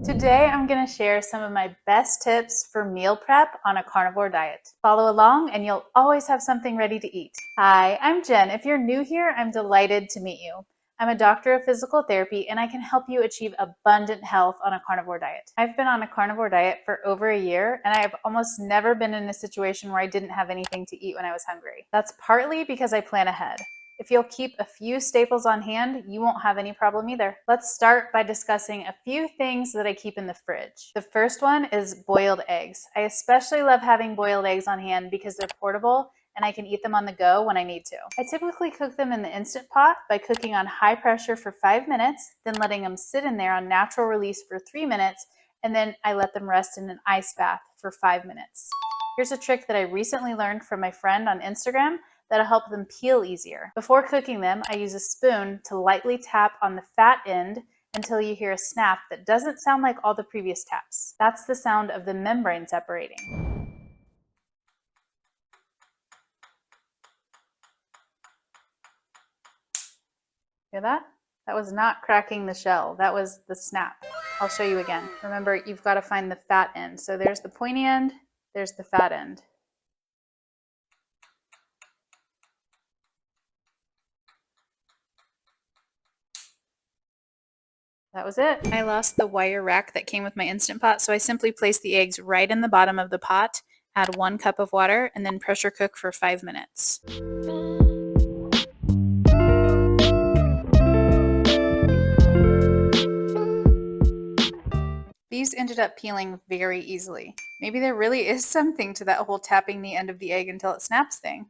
Today I'm going to share some of my best tips for meal prep on a carnivore diet. Follow along and you'll always have something ready to eat. Hi, I'm Jen. If you're new here, I'm delighted to meet you. I'm a doctor of physical therapy and I can help you achieve abundant health on a carnivore diet. I've been on a carnivore diet for over a year and I have almost never been in a situation where I didn't have anything to eat when I was hungry. That's partly because I plan ahead. If you'll keep a few staples on hand, you won't have any problem either. Let's start by discussing a few things that I keep in the fridge. The first one is boiled eggs. I especially love having boiled eggs on hand because they're portable and I can eat them on the go when I need to. I typically cook them in the Instant Pot by cooking on high pressure for 5 minutes, then letting them sit in there on natural release for 3 minutes, and then I let them rest in an ice bath for 5 minutes. Here's a trick that I recently learned from my friend on Instagram that'll help them peel easier. Before cooking them, I use a spoon to lightly tap on the fat end until you hear a snap that doesn't sound like all the previous taps. That's the sound of the membrane separating. Hear that? That was not cracking the shell. That was the snap. I'll show you again. Remember, you've got to find the fat end. So there's the pointy end, there's the fat end. That was it. I lost the wire rack that came with my Instant Pot, so I simply place the eggs right in the bottom of the pot, add 1 cup of water, and then pressure cook for 5 minutes. These ended up peeling very easily. Maybe there really is something to that whole tapping the end of the egg until it snaps thing.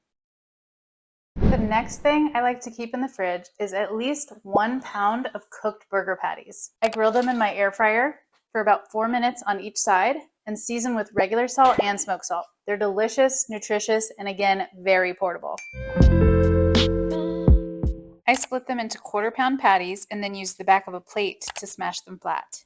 The next thing I like to keep in the fridge is at least 1 pound of cooked burger patties. I grill them in my air fryer for about 4 minutes on each side and season with regular salt and smoked salt. They're delicious, nutritious, and again, very portable. I split them into 1/4 pound patties and then use the back of a plate to smash them flat.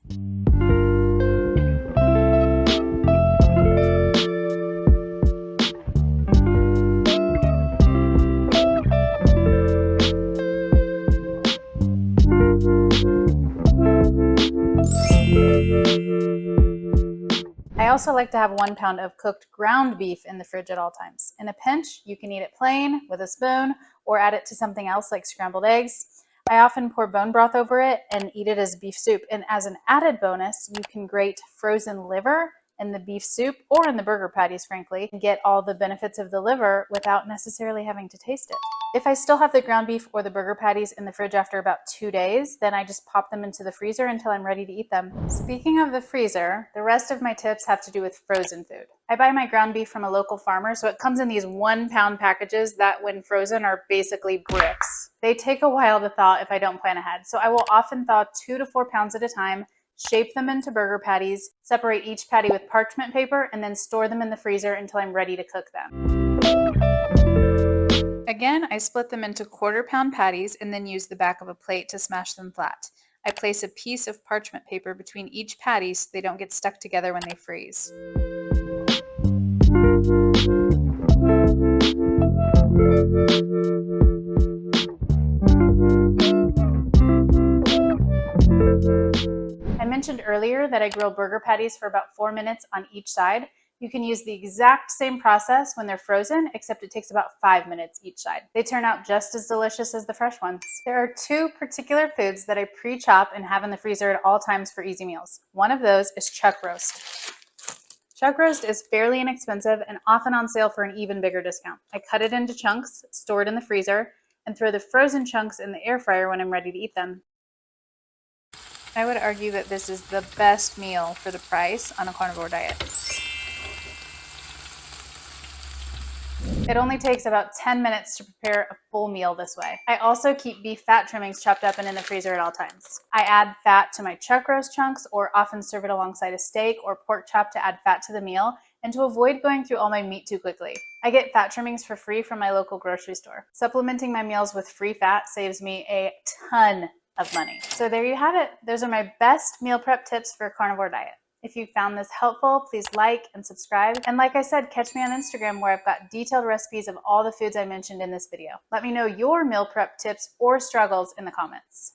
I also like to have 1 pound of cooked ground beef in the fridge at all times. In a pinch, you can eat it plain with a spoon or add it to something else like scrambled eggs. I often pour bone broth over it and eat it as beef soup. And as an added bonus, you can grate frozen liver in the beef soup or in the burger patties, frankly, and get all the benefits of the liver without necessarily having to taste it. If I still have the ground beef or the burger patties in the fridge after about 2 days, then I just pop them into the freezer until I'm ready to eat them. Speaking of the freezer, the rest of my tips have to do with frozen food. I buy my ground beef from a local farmer, so it comes in these 1 pound packages that when frozen are basically bricks. They take a while to thaw if I don't plan ahead, so I will often thaw 2 to 4 pounds at a time, shape them into burger patties, separate each patty with parchment paper, and then store them in the freezer until I'm ready to cook them. Again, I split them into 1/4 pound patties and then use the back of a plate to smash them flat. I place a piece of parchment paper between each patty so they don't get stuck together when they freeze. I mentioned earlier that I grill burger patties for about 4 minutes on each side. You can use the exact same process when they're frozen, except it takes about 5 minutes each side. They turn out just as delicious as the fresh ones. There are 2 particular foods that I pre-chop and have in the freezer at all times for easy meals. One of those is chuck roast. Chuck roast is fairly inexpensive and often on sale for an even bigger discount. I cut it into chunks, store it in the freezer, and throw the frozen chunks in the air fryer when I'm ready to eat them. I would argue that this is the best meal for the price on a carnivore diet. It only takes about 10 minutes to prepare a full meal this way. I also keep beef fat trimmings chopped up and in the freezer at all times. I add fat to my chuck roast chunks or often serve it alongside a steak or pork chop to add fat to the meal and to avoid going through all my meat too quickly. I get fat trimmings for free from my local grocery store. Supplementing my meals with free fat saves me a ton of money. So there you have it. Those are my best meal prep tips for a carnivore diet. If you found this helpful, please like and subscribe. And like I said, catch me on Instagram where I've got detailed recipes of all the foods I mentioned in this video. Let me know your meal prep tips or struggles in the comments.